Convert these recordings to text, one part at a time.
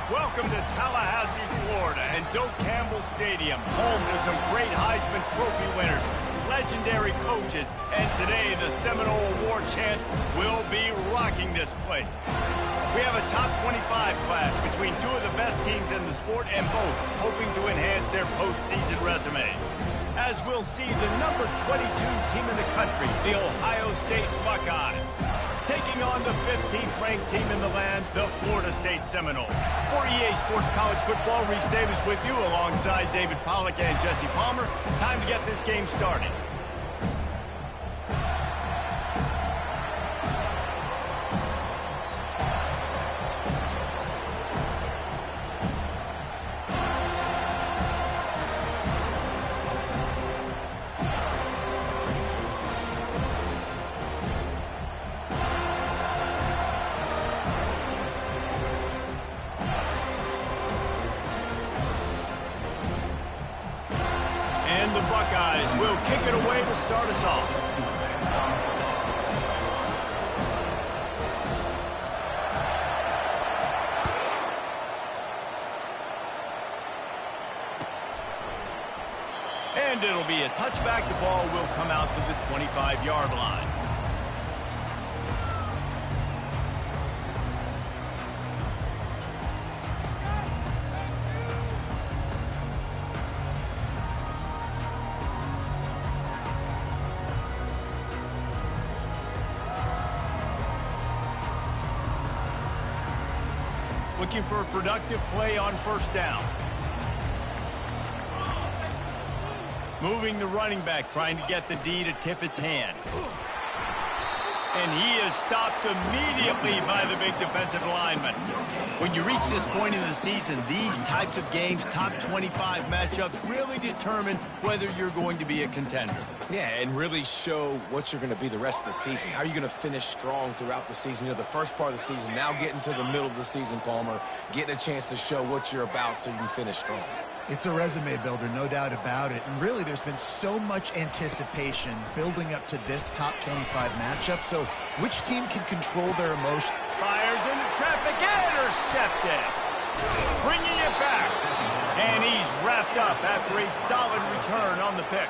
Welcome to Tallahassee, Florida, and Doak Campbell Stadium, home to some great Heisman Trophy winners, legendary coaches, and today the Seminole Award chant will be rocking this place. We have a top 25 class between two of the best teams in the sport, and both hoping to enhance their postseason resume. As we'll see the number 22 team in the country, the Ohio State Buckeyes, taking on the 15th ranked team in the land, the Florida State Seminoles. For EA Sports College Football, Reese Davis with you alongside David Pollack and Jesse Palmer. Time to get this game started. And the Buckeyes will kick it away to start us off. And it'll be a touchback. The ball will come out to the 25-yard line. Looking for a productive play on first down. Moving the running back, trying to get the D to tip its hand. And he is stopped immediately by the big defensive lineman. When you reach this point in the season, these types of games, top 25 matchups, really determine whether you're going to be a contender. Yeah, and really show what you're going to be the rest of the season. How are you going to finish strong throughout the season? You know, the first part of the season, now getting to the middle of the season, Palmer, getting a chance to show what you're about so you can finish strong. It's a resume builder, no doubt about it. And really, there's been so much anticipation building up to this top 25 matchup. So which team can control their emotion? Fires into traffic, intercepted. Bringing it back. And he's wrapped up after a solid return on the pick.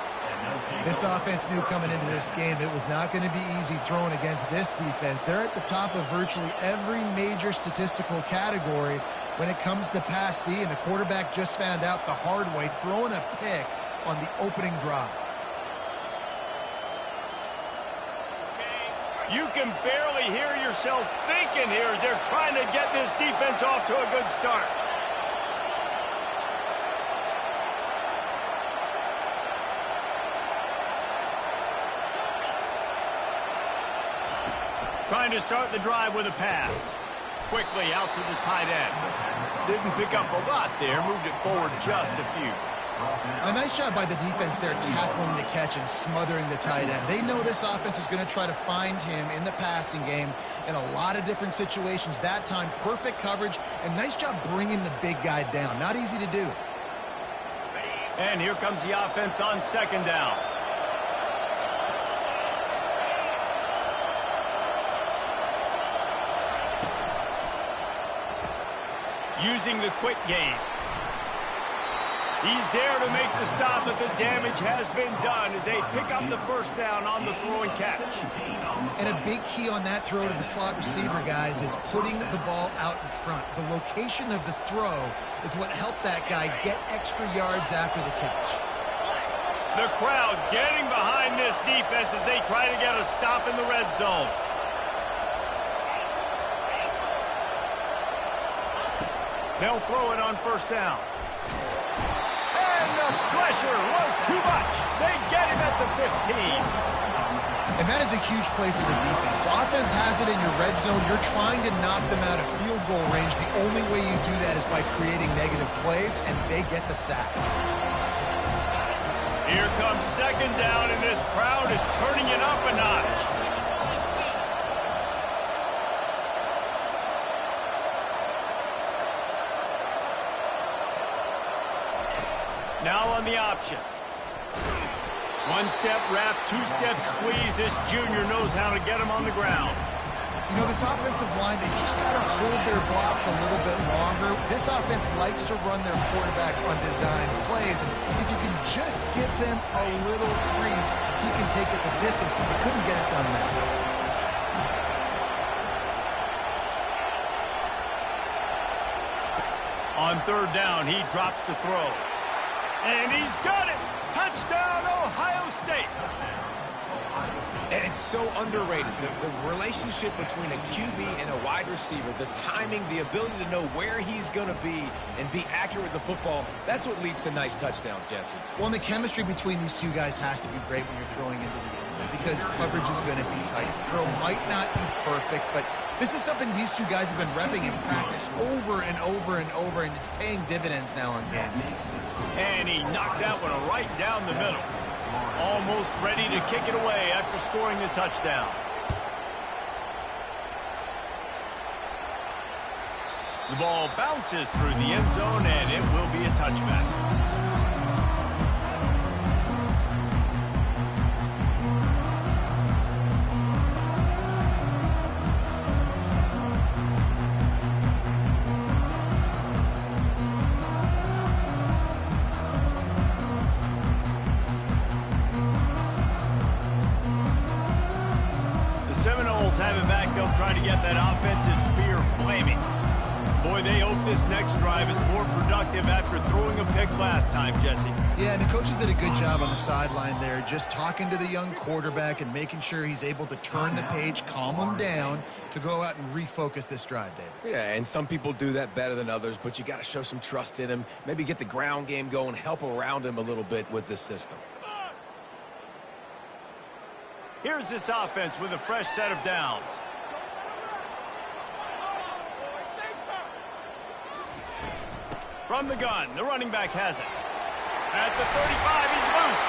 This offense knew coming into this game it was not going to be easy throwing against this defense. They're at the top of virtually every major statistical category when it comes to pass D, and the quarterback just found out the hard way, throwing a pick on the opening drive. You can barely hear yourself thinking here as they're trying to get this defense off to a good start. Trying to start the drive with a pass. Quickly out to the tight end. Didn't pick up a lot there, moved it forward just a few. A nice job by the defense there, tackling the catch and smothering the tight end. They know this offense is going to try to find him in the passing game in a lot of different situations. That time, perfect coverage, and nice job bringing the big guy down. Not easy to do. And here comes the offense on second down. Using the quick game. He's there to make the stop, but the damage has been done as they pick up the first down on the throw and catch. And a big key on that throw to the slot receiver, guys, is putting the ball out in front. The location of the throw is what helped that guy get extra yards after the catch. The crowd getting behind this defense as they try to get a stop in the red zone. They'll throw it on first down. And the pressure was too much. They get him at the 15. And that is a huge play for the defense. Offense has it in your red zone. You're trying to knock them out of field goal range. The only way you do that is by creating negative plays, and they get the sack. Here comes second down, and this crowd is turning it up a notch. Now on the option. One-step wrap, two-step squeeze. This junior knows how to get him on the ground. You know, this offensive line, they just got to hold their blocks a little bit longer. This offense likes to run their quarterback on design plays. And if you can just give them a little crease, he can take it the distance, but they couldn't get it done there. On third down, he drops to throw. And he's got it! Touchdown, Ohio State! And it's so underrated. The relationship between a QB and a wide receiver, the timing, the ability to know where he's going to be and be accurate with the football, that's what leads to nice touchdowns, Jesse. Well, and the chemistry between these two guys has to be great when you're throwing into the end zone because coverage is going to be tight. The throw might not be perfect, but this is something these two guys have been repping in practice over and over and over, and it's paying dividends now on game. And he knocked that one right down the middle. Almost ready to kick it away after scoring the touchdown. The ball bounces through the end zone, and it will be a touchback. Have it back. They'll try to get that offensive spear flaming. Boy, they hope this next drive is more productive after throwing a pick last time, Jesse. Yeah, and the coaches did a good job on the sideline there, just talking to the young quarterback and making sure he's able to turn the page, calm him down to go out and refocus this drive, Dave. Yeah, and some people do that better than others, but you got to show some trust in him, maybe get the ground game going, help around him a little bit with this system. Here's this offense with a fresh set of downs. From the gun, the running back has it. At the 35, he's loose.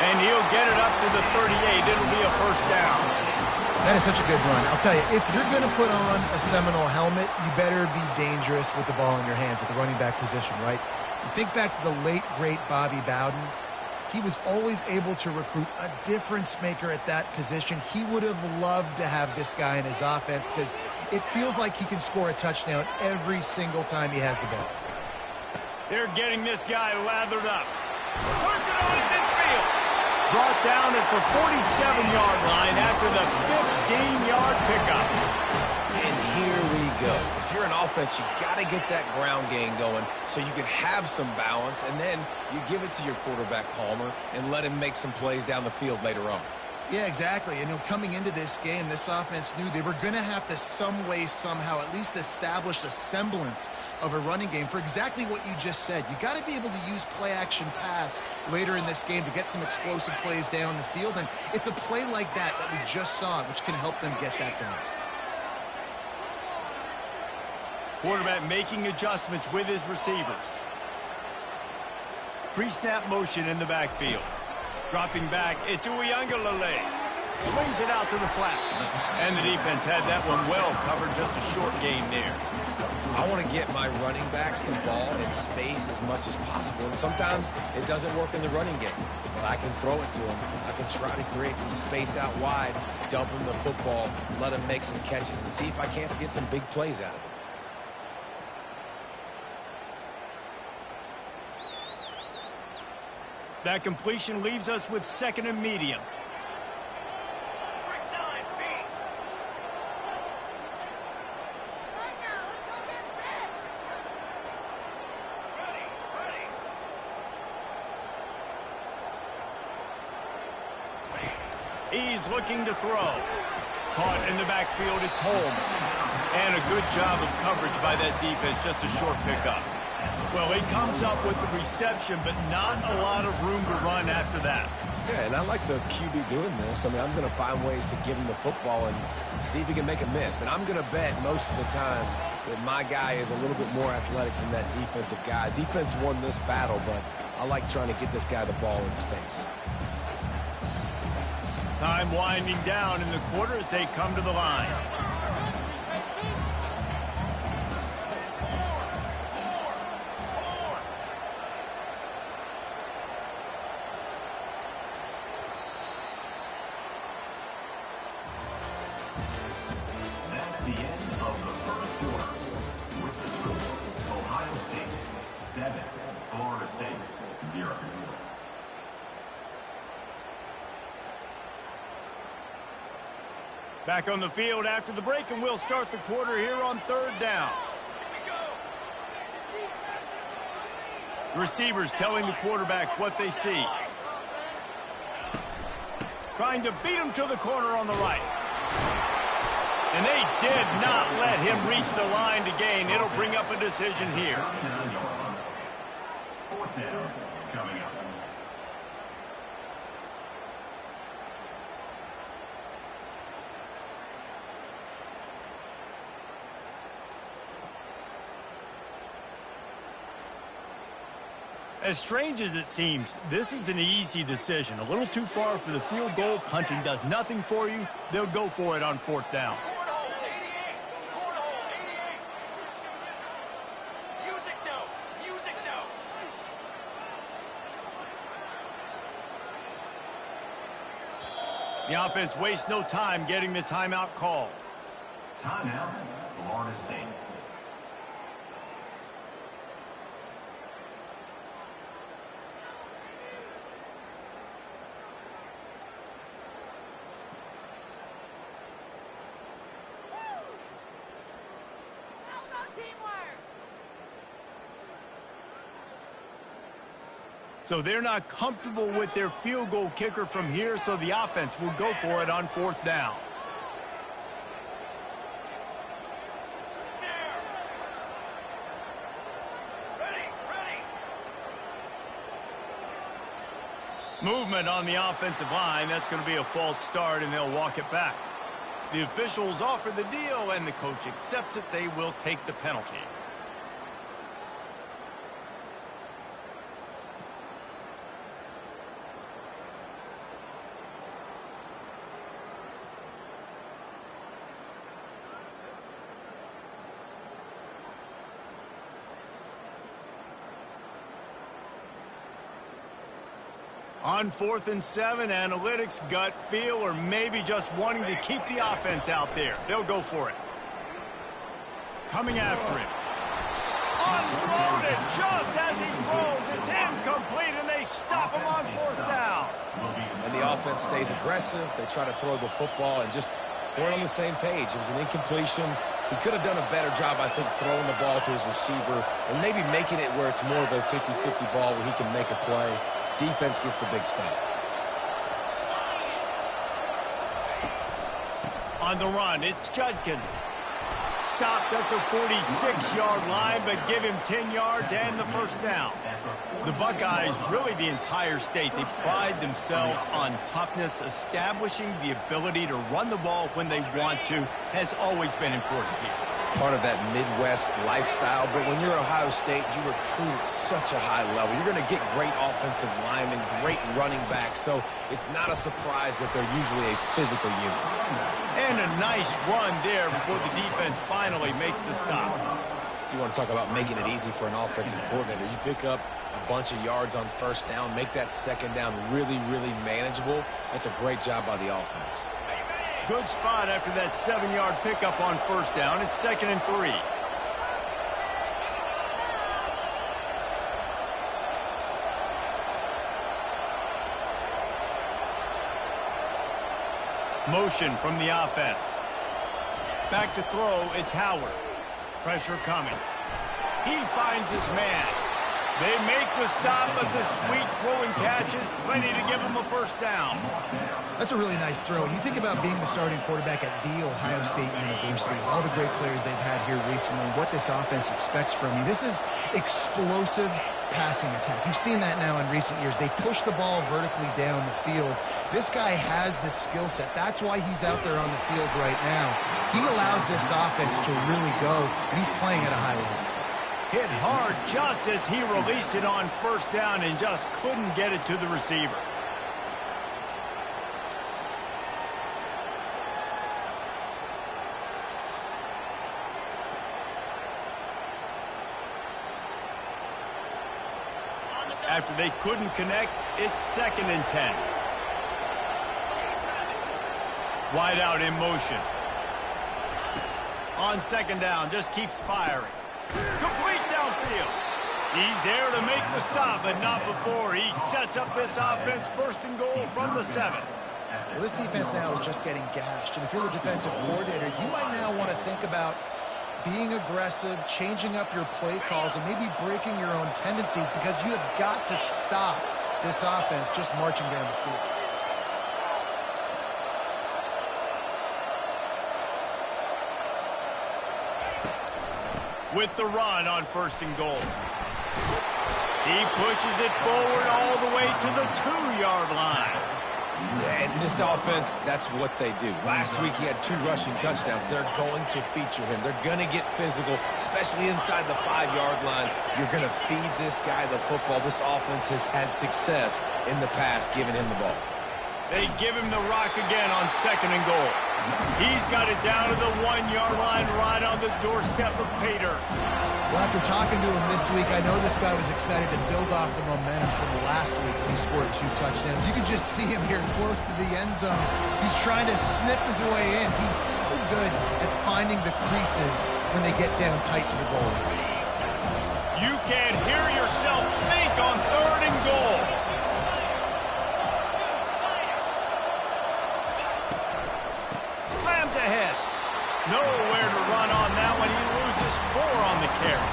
And he'll get it up to the 38. It'll be a first down. That is such a good run. I'll tell you, if you're going to put on a Seminole helmet, you better be dangerous with the ball in your hands at the running back position, right? You think back to the late, great Bobby Bowden. He was always able to recruit a difference maker at that position. He would have loved to have this guy in his offense because it feels like he can score a touchdown every single time he has the ball. They're getting this guy lathered up. Turns it on at midfield. Brought down at the 47-yard line after the 15-yard pickup. And here we go. If you're an offense, you got to get that ground game going so you can have some balance, and then you give it to your quarterback, Palmer, and let him make some plays down the field later on. Yeah, exactly. And coming into this game, this offense knew they were going to have to some way, somehow, at least establish a semblance of a running game for exactly what you just said. You got to be able to use play-action pass later in this game to get some explosive plays down the field, and it's a play like that that we just saw, which can help them get that done. Quarterback making adjustments with his receivers. Pre-snap motion in the backfield. Dropping back, it's Uiagalelei. Swings it out to the flat. And the defense had that one well covered, just a short gain there. I want to get my running backs the ball in space as much as possible. And sometimes it doesn't work in the running game. But I can throw it to them. I can try to create some space out wide, dump him the football, let him make some catches, and see if I can't get some big plays out of it. That completion leaves us with second and medium. He's looking to throw. Caught in the backfield, it's Holmes. And a good job of coverage by that defense, just a short pickup. Well, he comes up with the reception, but not a lot of room to run after that. Yeah, and I like the QB doing this. I mean, I'm going to find ways to give him the football and see if he can make a miss. And I'm going to bet most of the time that my guy is a little bit more athletic than that defensive guy. Defense won this battle, but I like trying to get this guy the ball in space. Time winding down in the quarter as they come to the line. 7, Florida State, 0. Back on the field after the break, and we'll start the quarter here on 3rd down. Receivers telling the quarterback what they see. Trying to beat him to the corner on the right. And they did not let him reach the line to gain. It'll bring up a decision here. 4th down coming up. As strange as it seems, this is an easy decision. A little too far for the field goal. Punting does nothing for you. They'll go for it on 4th down. The offense wastes no time getting the timeout called. Timeout, Florida State. So they're not comfortable with their field goal kicker from here, so the offense will go for it on 4th down. Movement on the offensive line. That's going to be a false start, and they'll walk it back. The officials offer the deal, and the coach accepts it. They will take the penalty. On 4th and 7, analytics, gut feel, or maybe just wanting to keep the offense out there. They'll go for it. Coming after him. Unloaded just as he throws. It's incomplete, and they stop him on 4th down. And the offense stays aggressive. They try to throw the football and just weren't on the same page. It was an incompletion. He could have done a better job, I think, throwing the ball to his receiver and maybe making it where it's more of a 50-50 ball where he can make a play. Defense gets the big stop. On the run, it's Judkins. Stopped at the 46-yard line, but give him 10 yards and the 1st down. The Buckeyes, really the entire state, they pride themselves on toughness. Establishing the ability to run the ball when they want to has always been important here. Part of that Midwest lifestyle, but when you're Ohio State, you recruit at such a high level. You're going to get great offensive linemen, great running backs, so it's not a surprise that they're usually a physical unit. And a nice run there before the defense finally makes the stop. You want to talk about making it easy for an offensive coordinator. You pick up a bunch of yards on 1st down, make that 2nd down really, really manageable. That's a great job by the offense. Good spot after that 7-yard pickup on 1st down. It's 2nd and 3. Motion from the offense. Back to throw, it's Howard. Pressure coming. He finds his man. They make the stop, but the sweet throwing catch is plenty to give him a 1st down. That's a really nice throw. And you think about being the starting quarterback at The Ohio State University, with all the great players they've had here recently, what this offense expects from you. This is explosive passing attack. You've seen that now in recent years. They push the ball vertically down the field. This guy has the skill set. That's why he's out there on the field right now. He allows this offense to really go, and he's playing at a high level. Hit hard just as he released it on 1st down and just couldn't get it to the receiver. After they couldn't connect, it's 2nd and 10. Wide out in motion. On 2nd down, just keeps firing. Complete downfield. He's there to make the stop, but not before. He sets up this offense first and goal from the 7. Well, this defense now is just getting gashed. And if you're the defensive coordinator, you might now want to think about being aggressive, changing up your play calls, and maybe breaking your own tendencies, because you have got to stop this offense just marching down the field. With the run on first and goal. He pushes it forward all the way to the 2-yard line. And this offense, that's what they do. Last week he had 2 rushing touchdowns. They're going to feature him. They're going to get physical, especially inside the 5-yard line. You're going to feed this guy the football. This offense has had success in the past giving him the ball. They give him the rock again on second and goal. He's got it down to the 1-yard line right on the doorstep of Pater. Well, after talking to him this week, I know this guy was excited to build off the momentum from last week when he scored 2 touchdowns. You can just see him here close to the end zone. He's trying to snip his way in. He's so good at finding the creases when they get down tight to the goal. You can't hear yourself think on third and goal. Slams ahead. Nowhere to run on that one. He loses 4 on the carry.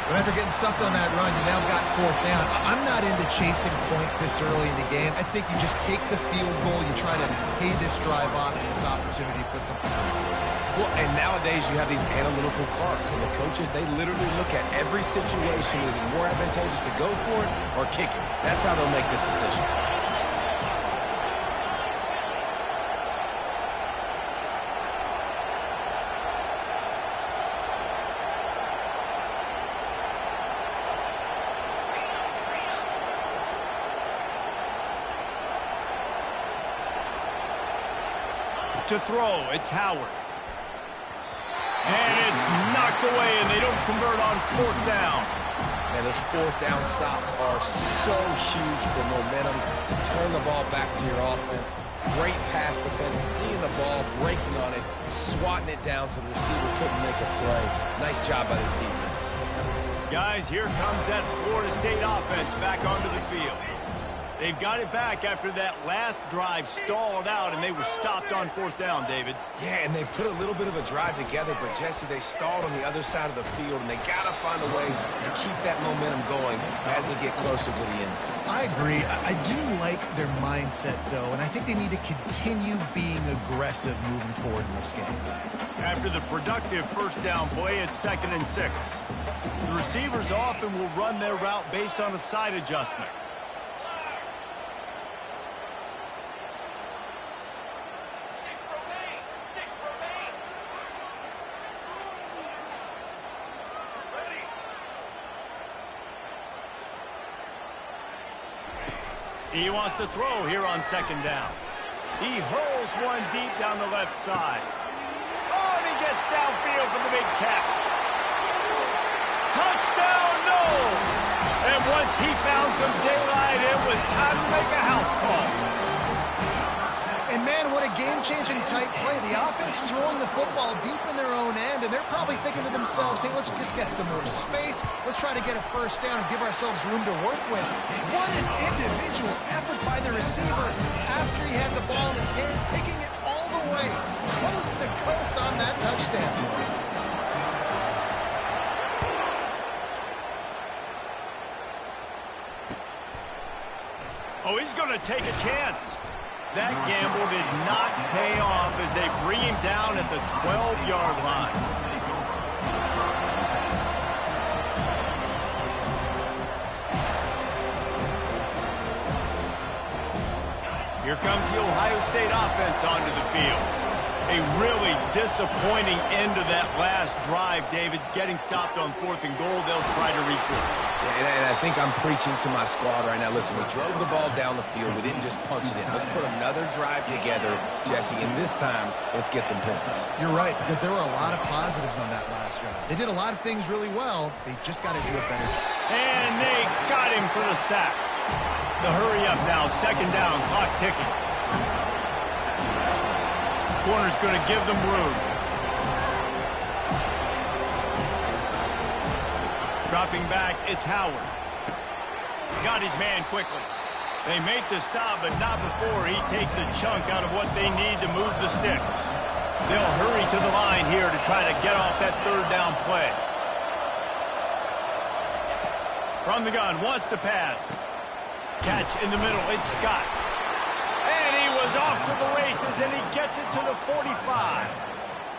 But after getting stuffed on that run, you now got 4th down. I'm not into chasing points this early in the game. I think you just take the field goal. You try to pay this drive off and this opportunity to put something out. Well, and nowadays you have these analytical cards, and the coaches, they literally look at every situation. Is it more advantageous to go for it or kick it? That's how they'll make this decision. To throw, it's Howard. And it's knocked away, and they don't convert on 4th down. Man, those 4th down stops are so huge for momentum to turn the ball back to your offense. Great pass defense, seeing the ball, breaking on it, swatting it down so the receiver couldn't make a play. Nice job by this defense. Guys, here comes that Florida State offense back onto the field. They've got it back after that last drive stalled out, and they were stopped on 4th down, David. Yeah, and they put a little bit of a drive together, but, Jesse, they stalled on the other side of the field, and they got to find a way to keep that momentum going as they get closer to the end zone. I agree. I do like their mindset, though, and I think they need to continue being aggressive moving forward in this game. After the productive first down play, it's 2nd and 6. The receivers often will run their route based on a side adjustment. He wants to throw here on 2nd down. He hurls one deep down the left side. Oh, and he gets downfield for the big catch. Touchdown, no! And once he found some daylight, it was time to make a house call. And, man, what a game-changing tight play. The offense is rolling the football deep in their own end, and they're probably thinking to themselves, hey, let's just get some more space. Let's try to get a first down and give ourselves room to work with. What an individual effort by the receiver after he had the ball in his hand, taking it all the way, coast to coast on that touchdown. Oh, he's going to take a chance. That gamble did not pay off as they bring him down at the 12-yard line. Here comes the Ohio State offense onto the field. A really disappointing end to that last drive, David. Getting stopped on 4th and goal, they'll try to regroup. And I think I'm preaching to my squad right now. Listen, we drove the ball down the field. We didn't just punch it in. Let's put another drive together, Jesse, and this time, let's get some points. You're right, because there were a lot of positives on that last drive. They did a lot of things really well. They just got to do a better job. And they got him for the sack. The hurry up now, 2nd down, clock ticking. Corner's going to give them room. Dropping back, it's Howard. Got his man quickly. They make the stop, but not before he takes a chunk out of what they need to move the sticks. They'll hurry to the line here to try to get off that third down play. From the gun, wants to pass. Catch in the middle, it's Scott. And he was off to the races, and he gets it to the 45.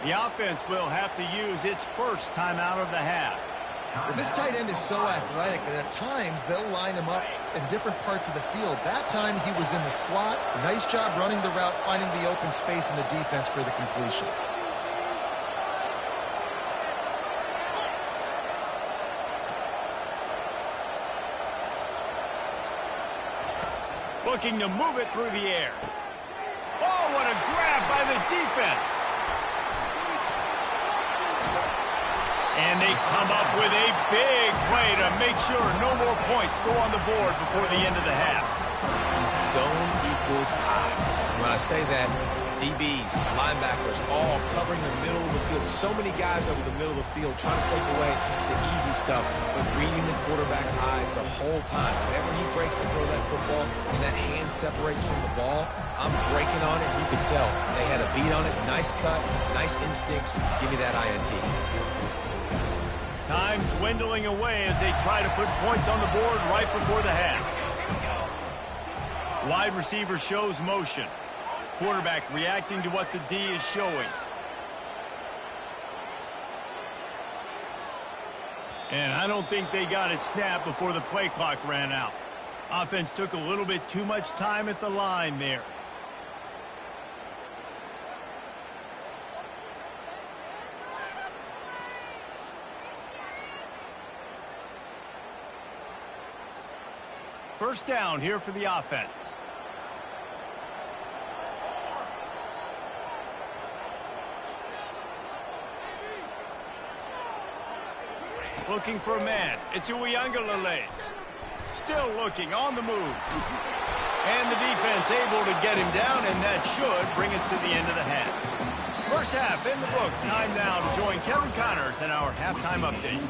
The offense will have to use its first timeout of the half. Well, this tight end is so athletic that at times they'll line him up in different parts of the field. That time he was in the slot. Nice job running the route, finding the open space in the defense for the completion. Looking to move it through the air. Oh, what a grab by the defense. And they come up with a big play to make sure no more points go on the board before the end of the half. Zone equals eyes. When I say that, DBs, linebackers, all covering the middle of the field. So many guys over the middle of the field trying to take away the easy stuff, but reading the quarterback's eyes the whole time. Whenever he breaks to throw that football and that hand separates from the ball, I'm breaking on it. You can tell they had a beat on it. Nice cut, nice instincts. Give me that INT. Time dwindling away as they try to put points on the board right before the half. Wide receiver shows motion. Quarterback reacting to what the D is showing. And I don't think they got it snapped before the play clock ran out. Offense took a little bit too much time at the line there. First down here for the offense. Looking for a man. It's Uiagalelei. Still looking on the move. And the defense able to get him down, and that should bring us to the end of the half. First half in the books. Time now to join Kevin Connors in our halftime update.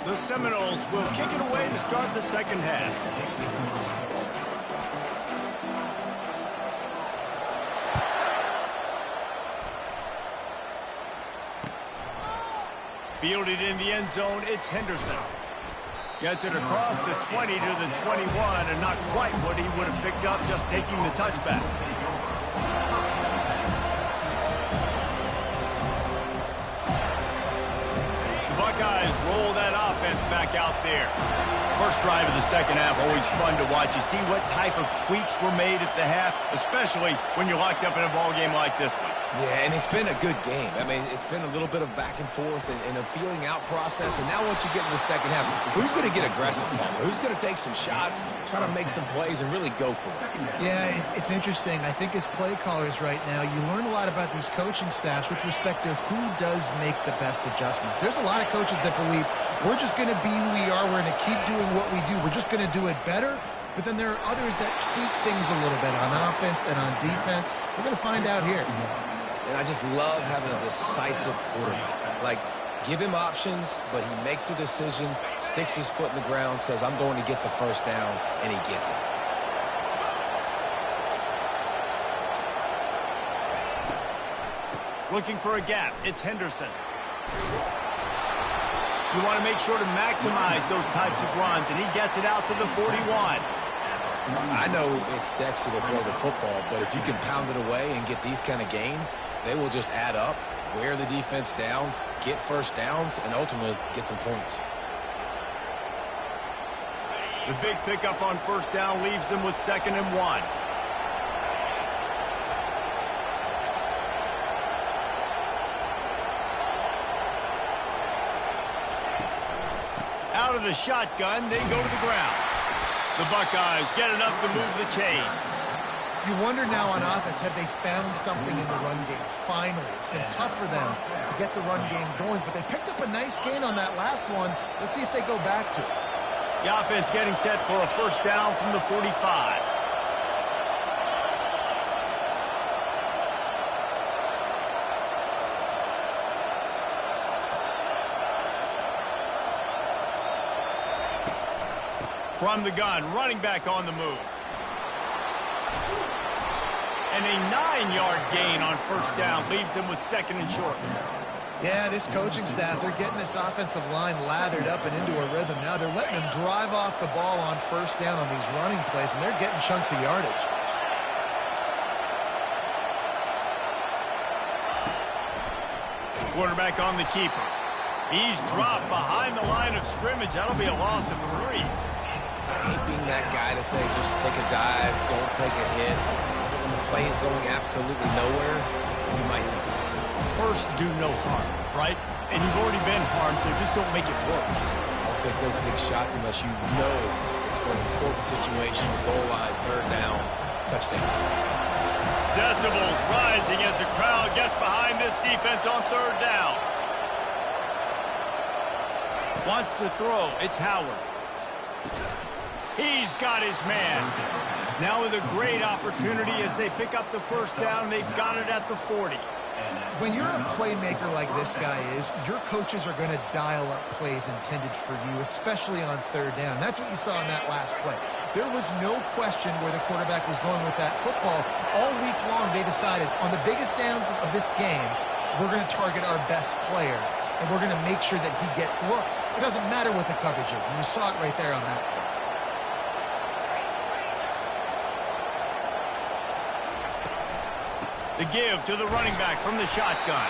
The Seminoles will kick it away to start the second half. Fielded in the end zone, it's Henderson. Gets it across the 20 to the 21, and not quite what he would have picked up just taking the touchback. Buckeyes roll that offense back out there. First drive of the second half, always fun to watch. You see what type of tweaks were made at the half, especially when you're locked up in a ball game like this one. Yeah, and it's been a good game. I mean, it's been a little bit of back and forth and a feeling out process. And now once you get in the second half, who's going to get aggressive, Palmer? Who's going to take some shots, try to make some plays, and really go for it? Yeah, it's interesting. I think as play callers right now, you learn a lot about these coaching staffs with respect to who does make the best adjustments. There's a lot of coaches that believe we're just going to be who we are. We're going to keep doing what we do. We're just going to do it better. But then there are others that tweak things a little bit on offense and on defense. We're going to find out here. And I just love having a decisive quarterback. Like, give him options, but he makes a decision, sticks his foot in the ground, says, I'm going to get the first down, and he gets it. Looking for a gap. It's Henderson. You want to make sure to maximize those types of runs, and he gets it out to the 41. I know it's sexy to throw the football, but if you can pound it away and get these kind of gains, they will just add up, wear the defense down, get first downs, and ultimately get some points. The big pickup on first down leaves them with 2nd and 1. Out of the shotgun, they go to the ground. The Buckeyes get enough to move the chains. You wonder now on offense, have they found something in the run game? Finally, it's been tough for them to get the run game going, but they picked up a nice gain on that last one. Let's see if they go back to it. The offense getting set for a first down from the 45. From the gun, running back on the move. And a 9-yard gain on first down leaves them with second and short. Yeah, this coaching staff, they're getting this offensive line lathered up and into a rhythm now. They're letting them drive off the ball on first down on these running plays, and they're getting chunks of yardage. Quarterback on the keeper. He's dropped behind the line of scrimmage. That'll be a loss of 3. I hate being that guy to say just take a dive, don't take a hit. When the play is going absolutely nowhere, you might think about it. First, do no harm, right? And you've already been harmed, so just don't make it worse. Don't take those big shots unless you know it's for an important situation, goal line, third down, touchdown. Decibels rising as the crowd gets behind this defense on third down. Wants to throw. It's Howard. He's got his man. Now with a great opportunity as they pick up the first down. They've got it at the 40. When you're a playmaker like this guy is, your coaches are going to dial up plays intended for you, especially on third down. That's what you saw in that last play. There was no question where the quarterback was going with that football. All week long, they decided on the biggest downs of this game, we're going to target our best player, and we're going to make sure that he gets looks. It doesn't matter what the coverage is, and you saw it right there on that play. The give to the running back from the shotgun.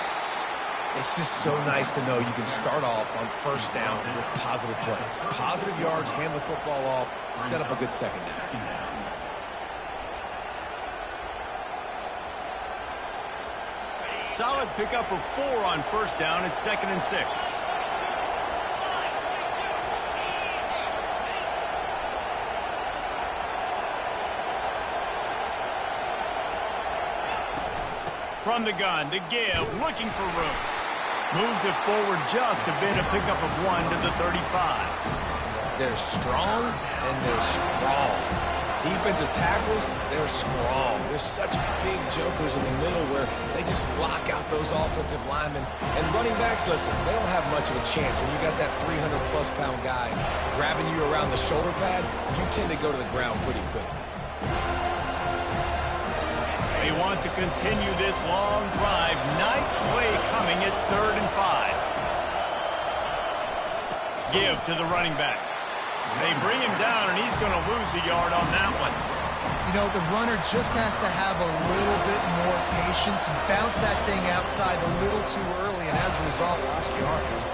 It's just so nice to know you can start off on first down with positive plays. Positive yards, hand the football off, set up a good second down. Solid pickup of 4 on first down. It's 2nd and 6. From the gun, the give, looking for room. Moves it forward just a bit, a pickup of 1 to the 35. They're strong and they're strong. Defensive tackles, they're strong. They're such big jokers in the middle where they just lock out those offensive linemen. And running backs, listen, they don't have much of a chance. When you got that 300-plus pound guy grabbing you around the shoulder pad, you tend to go to the ground pretty quickly. They want to continue this long drive. Ninth play coming. It's 3rd and 5. Give to the running back. They bring him down, and he's going to lose a yard on that one. You know, the runner just has to have a little bit more patience and bounce that thing outside a little too early, and as a result, lost yards.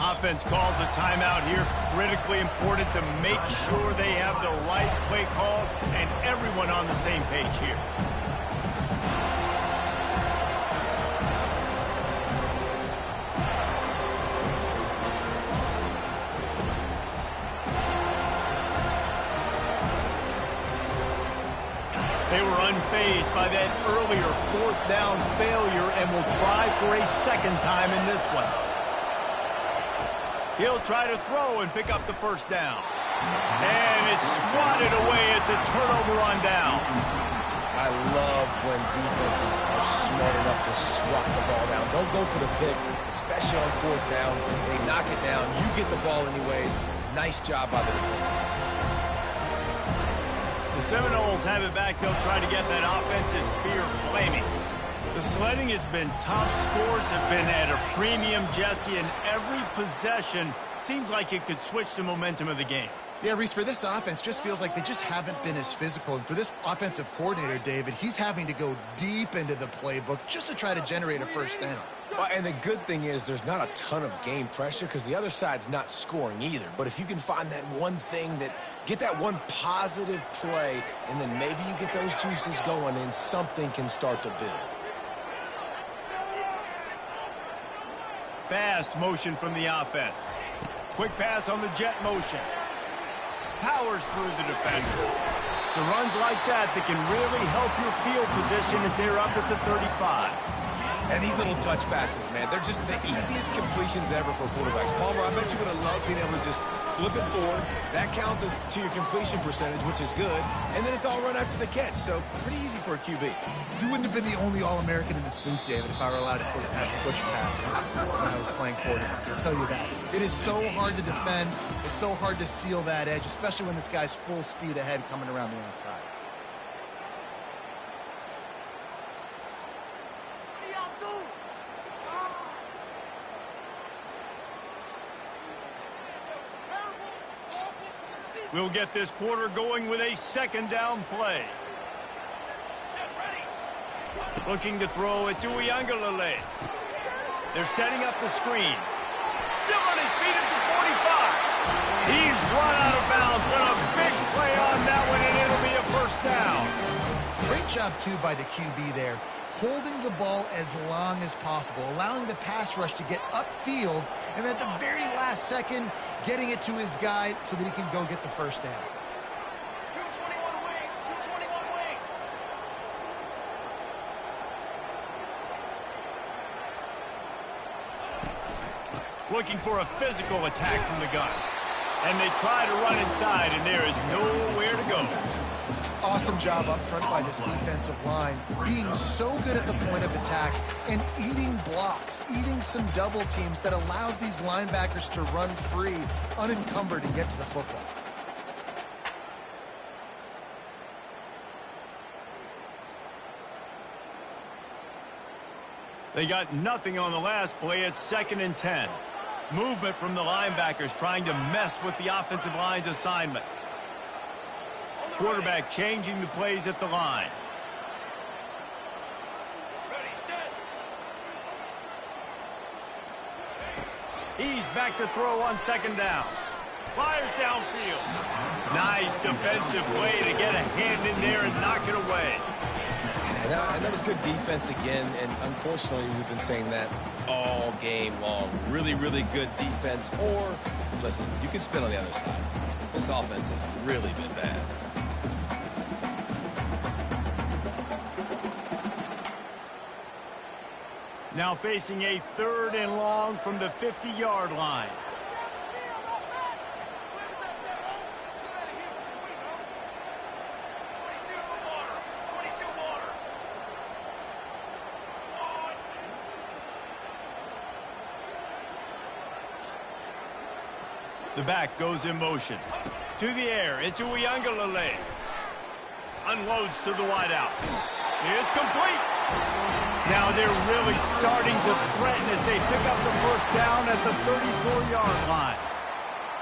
Offense calls a timeout here. Critically important to make sure they have the right play call and everyone on the same page here. They were unfazed by that earlier 4th down failure and will try for a second time in this one. He'll try to throw and pick up the first down. And it's swatted away. It's a turnover on downs. I love when defenses are smart enough to swat the ball down. Don't go for the pick, especially on 4th down. They knock it down. You get the ball anyways. Nice job by the defender. The Seminoles have it back. They'll try to get that offensive spear flaming. The sledding has been tough. Scores have been at a premium, Jesse, and every possession seems like it could switch the momentum of the game. Yeah, Reese, for this offense, just feels like they just haven't been as physical. And for this offensive coordinator, David, he's having to go deep into the playbook just to try to generate a first down. Well, and the good thing is there's not a ton of game pressure because the other side's not scoring either. But if you can find that one thing get that one positive play, and then maybe you get those juices going and something can start to build. Fast motion from the offense. Quick pass on the jet motion. Powers through the defender. It's runs like that can really help your field position as they're up at the 35. And these little touch passes, man, they're just the easiest completions ever for quarterbacks. Palmer, I bet you would have loved being able to just flip it forward. That counts as to your completion percentage, which is good. And then it's all run after the catch, so pretty easy for a QB. You wouldn't have been the only All-American in this booth, David, if I were allowed to have push passes when I was playing quarterback. I'll tell you that. It is so hard to defend. It's so hard to seal that edge, especially when this guy's full speed ahead coming around the outside. We'll get this quarter going with a second down play. Looking to throw it to Uiagalelei. They're setting up the screen. Still on his feet at the 45. He's run out of bounds. What a big play on that one, and it'll be a first down. Great job, too, by the QB there, holding the ball as long as possible, allowing the pass rush to get upfield, and at the very last second, getting it to his guy so that he can go get the first down. 221 wing, 221 wing. Looking for a physical attack from the gun. And they try to run inside, and there is nowhere to go. Awesome job up front by this defensive line, being so good at the point of attack and eating blocks, eating some double teams that allows these linebackers to run free, unencumbered, and get to the football. They got nothing on the last play. It's 2nd and 10. Movement from the linebackers trying to mess with the offensive line's assignments. Quarterback changing the plays at the line. Ready, set. He's back to throw on 2nd down. Fires downfield. Nice defensive play to get a hand in there and knock it away. And that was good defense again, and unfortunately we've been saying that all game long. Really, really good defense, or, listen, you can spin on the other side. This offense has really been bad. Now facing a 3rd and long from the 50-yard line. The back goes in motion. To the air, it's Uiagalelei. Unloads to the wideout. It's complete. Now they're really starting to threaten as they pick up the first down at the 34-yard line.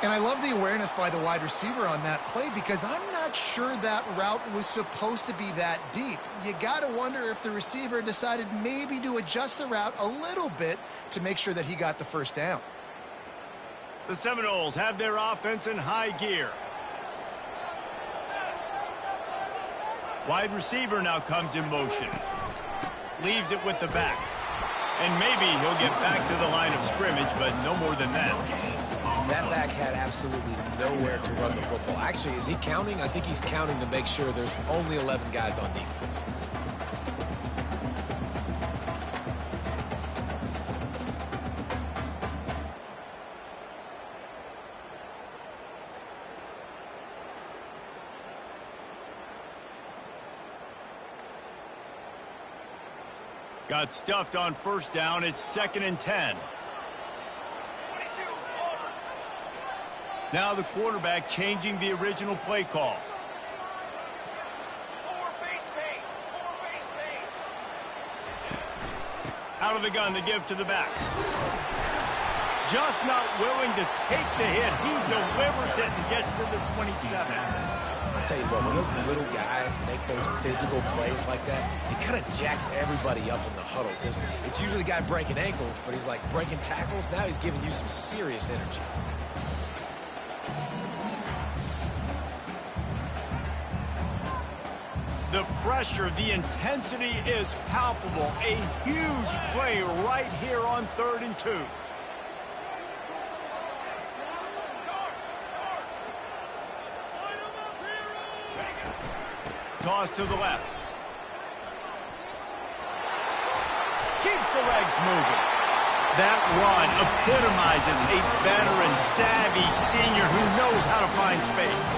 And I love the awareness by the wide receiver on that play because I'm not sure that route was supposed to be that deep. You got to wonder if the receiver decided maybe to adjust the route a little bit to make sure that he got the first down. The Seminoles have their offense in high gear. Wide receiver now comes in motion. Leaves it with the back. And maybe he'll get back to the line of scrimmage, but no more than that. That back had absolutely nowhere to run the football. Actually, is he counting? I think he's counting to make sure there's only 11 guys on defense. Got stuffed on first down. It's 2nd and 10. Now the quarterback changing the original play call. Out of the gun to give to the back. Just not willing to take the hit. He delivers it and gets to the 27. I'll tell you what, when those little guys make those physical plays like that, it kind of jacks everybody up in the huddle. Because it's usually the guy breaking ankles, but he's like breaking tackles. Now he's giving you some serious energy. The pressure, the intensity is palpable. A huge play right here on 3rd and 2. Toss to the left. Keeps the legs moving. That run epitomizes a veteran, savvy senior who knows how to find space.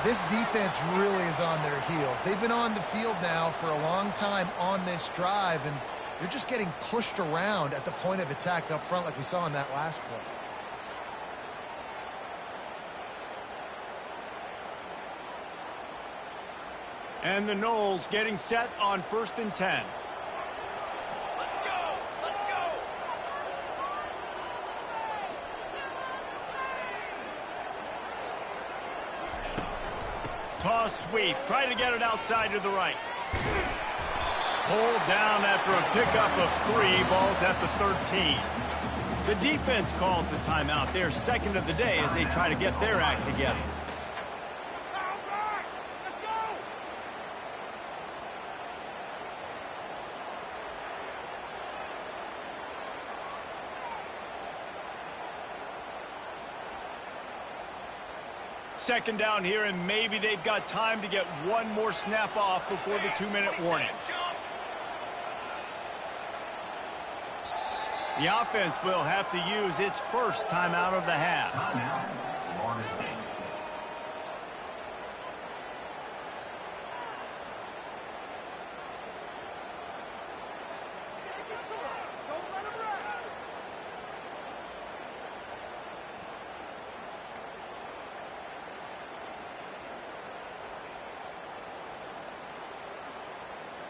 This defense really is on their heels. They've been on the field now for a long time on this drive, and they're just getting pushed around at the point of attack up front like we saw in that last play. And the Noles getting set on 1st and 10. Let's go! Let's go! Toss sweep. Try to get it outside to the right. Pulled down after a pickup of 3. Balls at the 13. The defense calls the timeout. They're second of the day as they try to get their act together. Second down here, and maybe they've got time to get one more snap off before the 2-minute warning. The offense will have to use its first timeout of the half. Timeout, Florida State.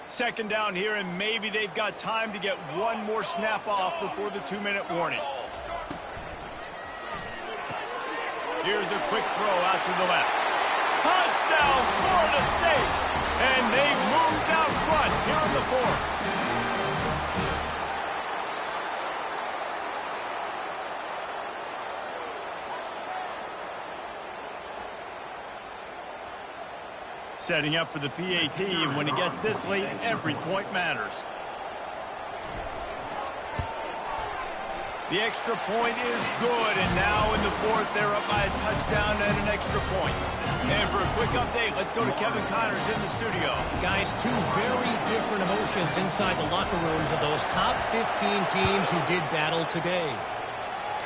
Second down here, and maybe they've got time to get one more snap off before the 2-minute warning. Here's a quick throw out to the left. Touchdown, Florida State! And they've moved out front here in the 4th. Setting up for the PAT, and when he gets this late, every point matters. The extra point is good, and now in the 4th, they're up by a touchdown and an extra point. And for a quick update, let's go to Kevin Connors in the studio. Guys, 2 very different emotions inside the locker rooms of those top 15 teams who did battle today.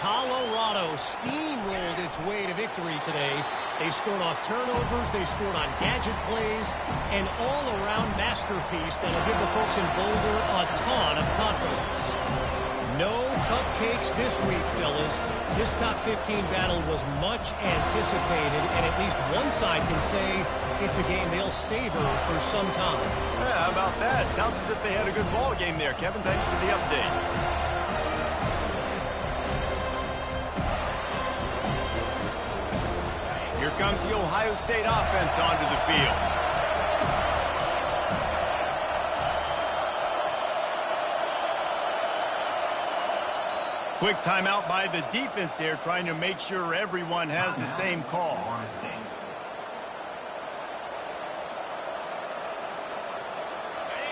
Colorado steamrolled its way to victory today. They scored off turnovers, they scored on gadget plays, an all-around masterpiece that'll give the folks in Boulder a ton of confidence. No cupcakes this week, fellas. This top 15 battle was much anticipated, and at least one side can say it's a game they'll savor for some time. Yeah, how about that? Sounds as if they had a good ball game there. Kevin, thanks for the update. Here comes the Ohio State offense onto the field. Quick timeout by the defense there, trying to make sure everyone has the same call.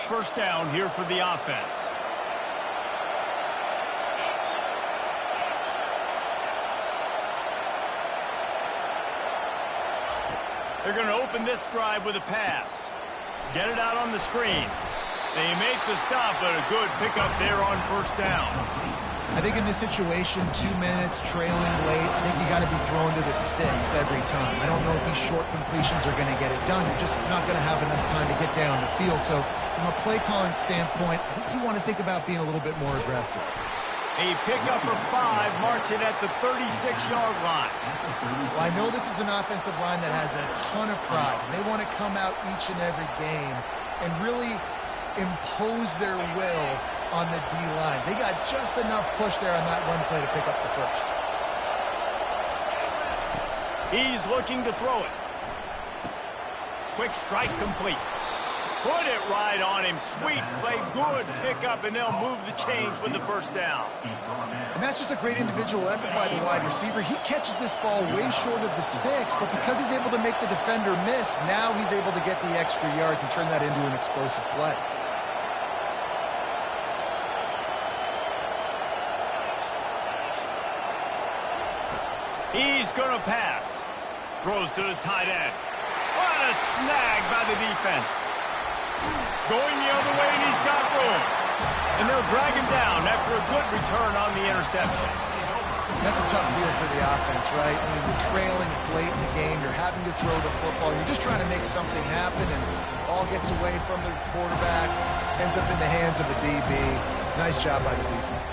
First down here for the offense. They're going to open this drive with a pass. Get it out on the screen. They make the stop, but a good pickup there on first down. I think in this situation, 2 minutes, trailing late, I think you got to be thrown to the sticks every time. I don't know if these short completions are going to get it done. You're just not going to have enough time to get down the field. So from a play calling standpoint, I think you want to think about being a little bit more aggressive. A pickup of 5 marks it at the 36-yard line. Well, I know this is an offensive line that has a ton of pride. They want to come out each and every game and really impose their will on the D-line. They got just enough push there on that one play to pick up the first. He's looking to throw it. Quick strike complete. Put it right on him. Sweet play, good pickup, and they'll move the chains with the first down. And that's just a great individual effort by the wide receiver. He catches this ball way short of the sticks, but because he's able to make the defender miss, now he's able to get the extra yards and turn that into an explosive play. He's going to pass. Throws to the tight end. What a snag by the defense. Going the other way, and he's got room. And they'll drag him down after a good return on the interception. That's a tough deal for the offense, right? I mean, you're trailing, it's late in the game, you're having to throw the football, you're just trying to make something happen, and ball gets away from the quarterback, ends up in the hands of the DB. Nice job by the defense.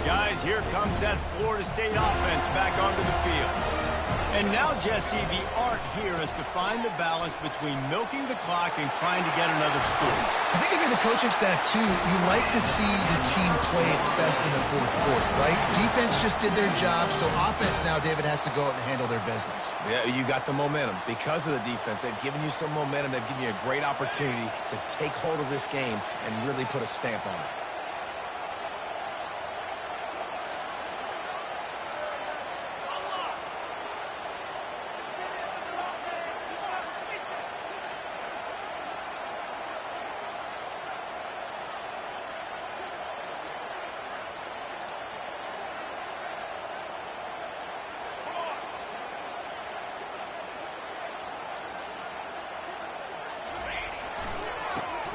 Guys, here comes that Florida State offense back onto the field. And now, Jesse, the art here is to find the balance between milking the clock and trying to get another score. I think if you're the coaching staff, too, you like to see your team play its best in the fourth quarter, right? Defense just did their job, so offense now, David, has to go out and handle their business. Yeah, you got the momentum. Because of the defense, they've given you some momentum. They've given you a great opportunity to take hold of this game and really put a stamp on it.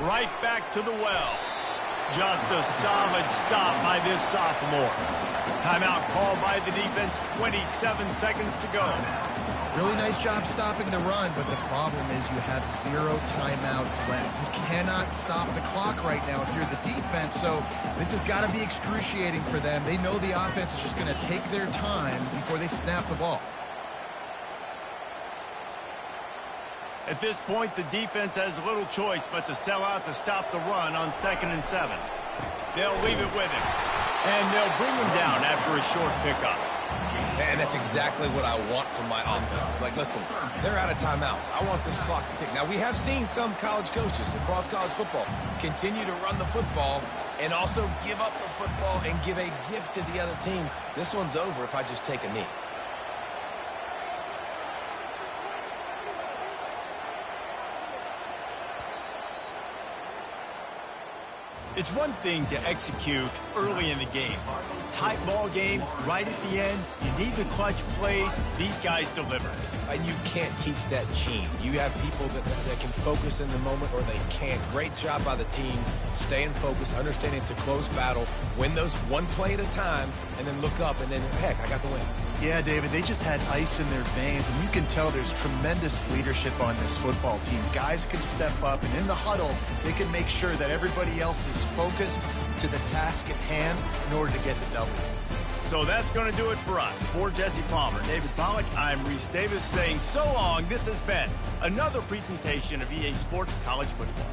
Right back to the well. Just a solid stop by this sophomore. Timeout called by the defense, 27 seconds to go. Really nice job stopping the run, but the problem is you have 0 timeouts left. You cannot stop the clock right now if you're the defense, so this has got to be excruciating for them. They know the offense is just going to take their time before they snap the ball. At this point, the defense has little choice but to sell out to stop the run on 2nd and 7. They'll leave it with him, and they'll bring him down after a short pickup. And that's exactly what I want from my offense. Like, listen, they're out of timeouts. I want this clock to tick. Now, we have seen some college coaches across college football continue to run the football and also give up the football and give a gift to the other team. This one's over if I just take a knee. It's one thing to execute early in the game. Tight ball game, right at the end, you need the clutch plays. These guys deliver. And you can't teach that gene. You have people that can focus in the moment or they can't. Great job by the team, staying focused, understanding it's a close battle, win those one play at a time, and then look up, and then, heck, I got the win. Yeah, David, they just had ice in their veins, and you can tell there's tremendous leadership on this football team. Guys can step up, and in the huddle, they can make sure that everybody else is focused to the task at hand in order to get the W. So that's going to do it for us. For Jesse Palmer, David Pollack, I'm Reese Davis saying so long. This has been another presentation of EA Sports College Football.